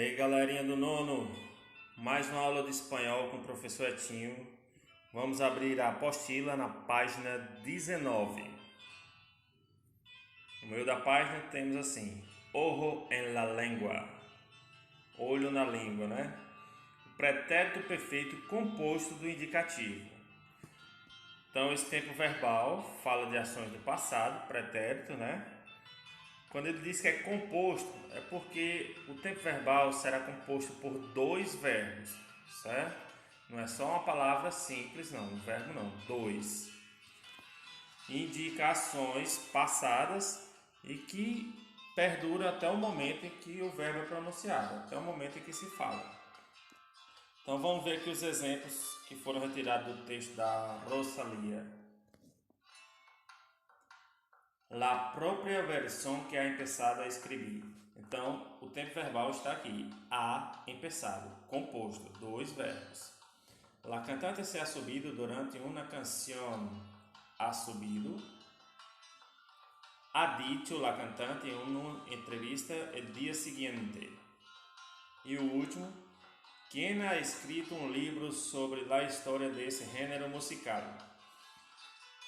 Aí, galerinha do nono, mais uma aula de espanhol com o professor Etinho. Vamos abrir a apostila na página 19. No meio da página temos assim: ojo en la lengua, olho na língua, né? O pretérito perfeito composto do indicativo. Então, esse tempo verbal fala de ações do passado, pretérito, né? Quando ele diz que é composto, é porque o tempo verbal será composto por dois verbos, certo? Não é só uma palavra simples, não, um verbo não, dois. Indica ações passadas e que perdura até o momento em que o verbo é pronunciado, até o momento em que se fala. Então vamos ver aqui os exemplos que foram retirados do texto da Rosalía. La propia versão que ha empezado a escrever. Então, o tempo verbal está aqui. Ha empezado, composto, dois verbos. La cantante se ha subido durante una canción. Ha subido. Ha dicho la cantante en una entrevista el día siguiente. E o último, quem ha escrito um livro sobre a história desse gênero musical?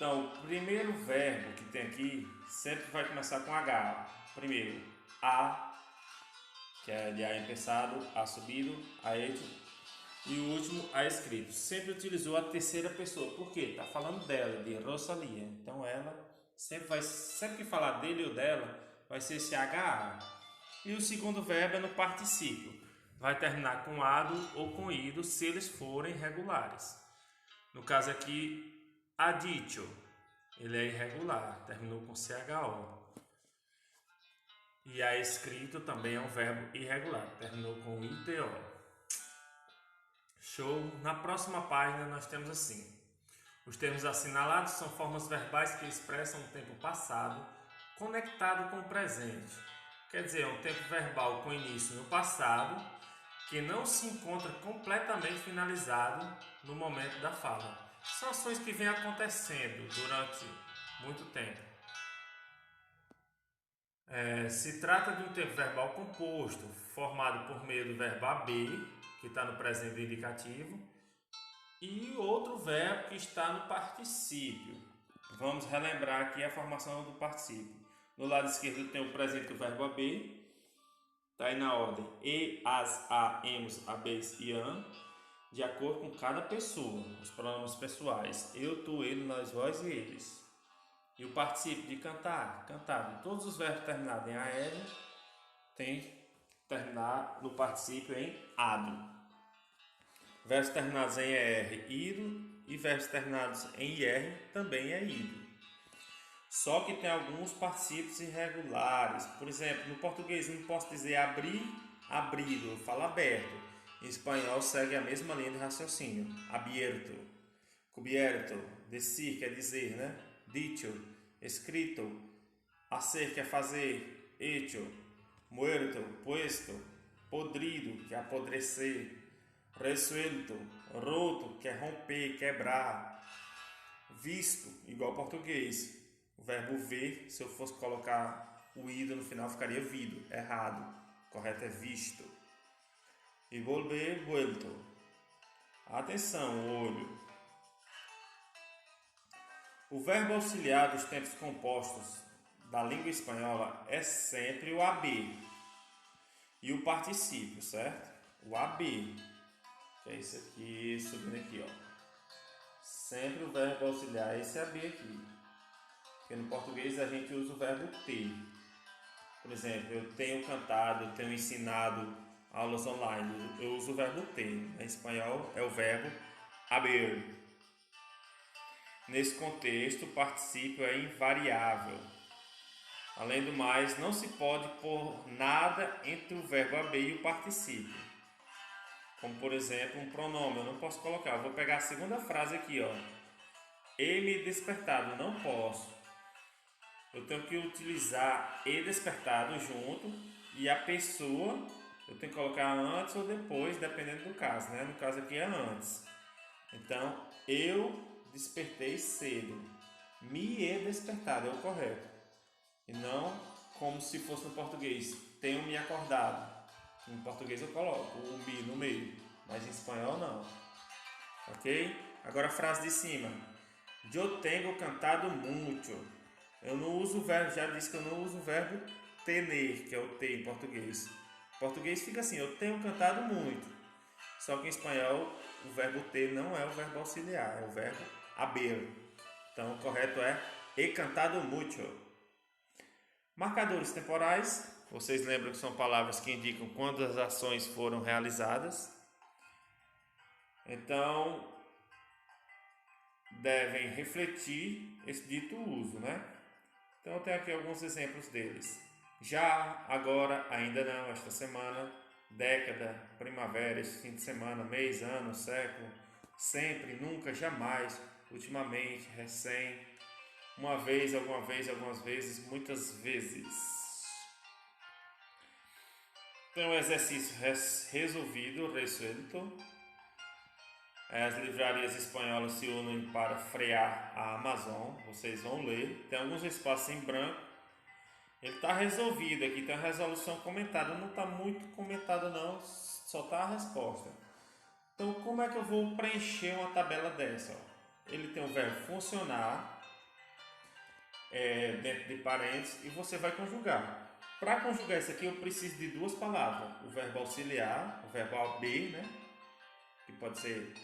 Então, o primeiro verbo que tem aqui sempre vai começar com H. Primeiro, a, que é de a empezado, a subido, a hecho. E o último, a escrito. Sempre utilizou a terceira pessoa. Por quê? Está falando dela, de Rosalía. Então, ela sempre que falar dele ou dela, vai ser esse HA. E o segundo verbo é no particípio. Vai terminar com ado ou com ido, se eles forem regulares. No caso aqui, ha dicho, ele é irregular, terminou com CHO. E a escrito também é um verbo irregular, terminou com ITO. Show! Na próxima página nós temos assim: os termos assinalados são formas verbais que expressam o tempo passado conectado com o presente. Quer dizer, é um tempo verbal com início no passado que não se encontra completamente finalizado no momento da fala. São ações que vêm acontecendo durante muito tempo. Se trata de um tempo verbal composto, formado por meio do verbo haber, que está no presente indicativo, e outro verbo que está no particípio. Vamos relembrar aqui a formação do particípio. No lado esquerdo tem o presente do verbo haber, está aí na ordem e, as, a, emos, abês e an, de acordo com cada pessoa, os pronomes pessoais, eu, tu, ele, nós, vós e eles. E o particípio de cantar, cantado. Todos os verbos terminados em AR tem que terminar no particípio em ado. Verbos terminados em ER, ido, e verbos terminados em IR também é ido. Só que tem alguns particípios irregulares. Por exemplo, no português eu não posso dizer abrir, abrido, eu falo aberto. Em espanhol segue a mesma linha de raciocínio. Abierto, cubierto, decir quer dizer, né? Dicho, escrito, hacer quer fazer, hecho, muerto, puesto, podrido que é apodrecer, resuelto, roto que é romper, quebrar, visto igual português. O verbo ver, se eu fosse colocar o ido no final ficaria vido, errado. O correto é visto. E volver, vuelto. Atenção, olho. O verbo auxiliar dos tempos compostos da língua espanhola é sempre o haber. E o particípio, certo? O haber, que é isso aqui, subindo aqui, ó. Sempre o verbo auxiliar é esse haber aqui. Porque no português a gente usa o verbo ter. Por exemplo, eu tenho cantado, eu tenho ensinado aulas online, eu uso o verbo ter. Em espanhol é o verbo haber. Nesse contexto, o particípio é invariável. Além do mais, não se pode pôr nada entre o verbo haber e o particípio. Como, por exemplo, um pronome, eu não posso colocar. Eu vou pegar a segunda frase aqui, ó. E me despertado, não posso. Eu tenho que utilizar e despertado junto e a pessoa eu tenho que colocar antes ou depois, dependendo do caso, né? No caso aqui é antes. Então, eu despertei cedo. Me e despertado é o correto. E não como se fosse no português. Tenho me acordado. Em português eu coloco o me no meio, mas em espanhol não. Ok? Agora a frase de cima. Eu tenho cantado muito. Eu não uso o verbo, já disse que eu não uso o verbo tener, que é o ter em português. Em português fica assim, eu tenho cantado muito. Só que em espanhol o verbo ter não é o verbo auxiliar, é o verbo haber. Então o correto é he cantado mucho. Marcadores temporais. Vocês lembram que são palavras que indicam quando as ações foram realizadas. Então, devem refletir esse dito uso, né? Então, eu tenho aqui alguns exemplos deles. Já, agora, ainda não, esta semana, década, primavera, este fim de semana, mês, ano, século, sempre, nunca, jamais, ultimamente, recém, uma vez, algumas vezes, muitas vezes. Então, o exercício resolvido, resuelto. As livrarias espanholas se unem para frear a Amazon. Vocês vão ler. Tem alguns espaços em branco. Ele está resolvido aqui. Tem a resolução comentada. Não está muito comentada não. Só está a resposta. Então, como é que eu vou preencher uma tabela dessa? Ele tem o verbo funcionar dentro de parênteses e você vai conjugar. Para conjugar isso aqui, eu preciso de duas palavras. O verbo auxiliar, o verbo haber, né? Que pode ser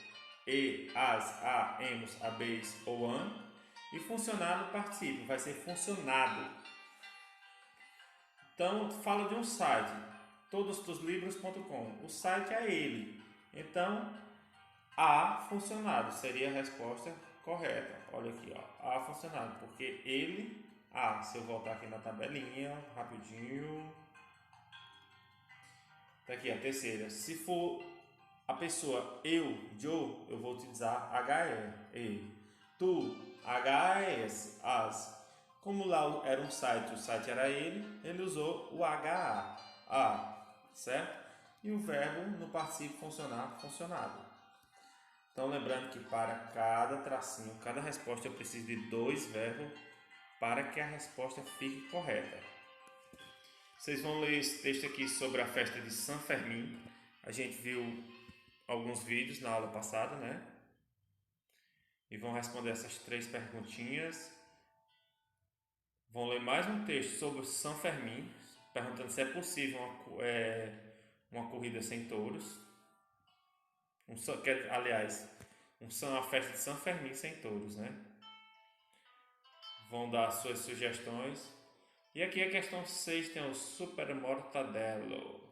e, as, a, emos, habeis ou an. E funcionar no particípio, vai ser funcionado. Então, fala de um site, todostoslibros.com. O site é ele. Então, a funcionado seria a resposta correta. Olha aqui, ó, a funcionado, porque ele, se eu voltar aqui na tabelinha, rapidinho. Tá aqui a terceira. Se for a pessoa eu vou utilizar HE. Tu, HAS, as. Como lá era um site, o site era ele usou o HA, certo? E o verbo no particípio funcionar, funcionado. Então, lembrando que para cada tracinho, cada resposta, eu preciso de dois verbos para que a resposta fique correta. Vocês vão ler esse texto aqui sobre a festa de San Fermín. A gente viu alguns vídeos na aula passada, né? E vão responder essas 3 perguntinhas. Vão ler mais um texto sobre San Fermín, perguntando se é possível uma corrida sem touros. Uma festa de San Fermín sem touros, né? Vão dar suas sugestões. E aqui a questão 6 tem o Super Mortadelo.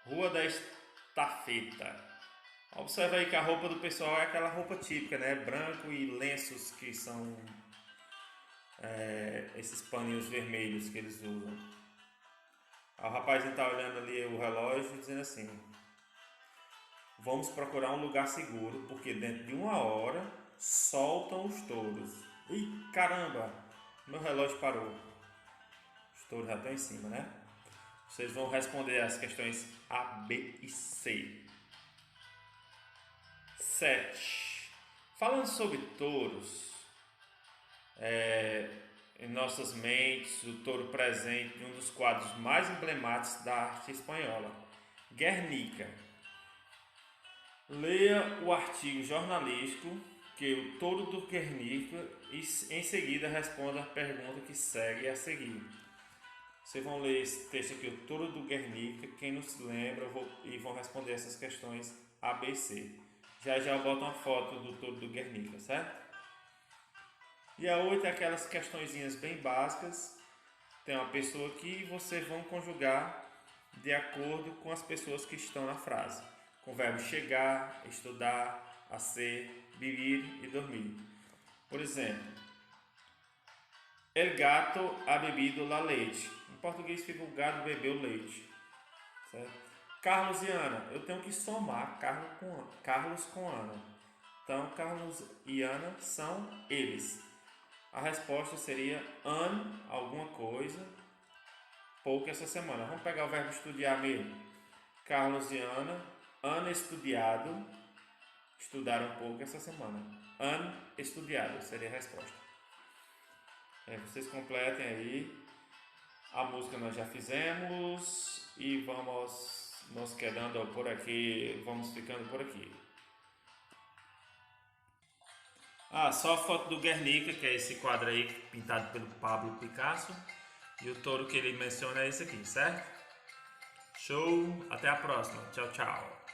Rua da Estafeta. Observa aí que a roupa do pessoal é aquela roupa típica, né? Branco e lenços que são esses paninhos vermelhos que eles usam. O rapaz está olhando ali o relógio e dizendo assim: vamos procurar um lugar seguro, porque dentro de 1 hora soltam os touros. Ih, caramba! Meu relógio parou. Os touros já estão em cima, né? Vocês vão responder as questões A, B e C. 7. Falando sobre touros, em nossas mentes, o touro presente em um dos quadros mais emblemáticos da arte espanhola, Guernica. Leia o artigo jornalístico que o touro do Guernica e em seguida responda a pergunta que segue a seguir. Vocês vão ler esse texto aqui, o touro do Guernica, quem não se lembra, e vão responder essas questões A, B e C. Já eu boto uma foto do touro do Guernica, certo? E a 8 é aquelas questõezinhas bem básicas. Tem uma pessoa aqui e vocês vão conjugar de acordo com as pessoas que estão na frase. Com o verbo chegar, estudar, a ser, viver e dormir. Por exemplo, el gato ha bebido la leite. Em português fica o gato bebeu leite. Certo? Carlos e Ana, eu tenho que somar Carlos com Ana. Então, Carlos e Ana são eles. A resposta seria an, alguma coisa, pouco essa semana. Vamos pegar o verbo estudiar mesmo. Carlos e Ana estudado, estudaram pouco essa semana. An estudado seria a resposta. Vocês completem aí. A música nós já fizemos e vamos nos quedando por aqui, vamos ficando por aqui. Só a foto do Guernica, que é esse quadro aí pintado pelo Pablo Picasso. E o touro que ele menciona é esse aqui, certo? Show, até a próxima. Tchau, tchau.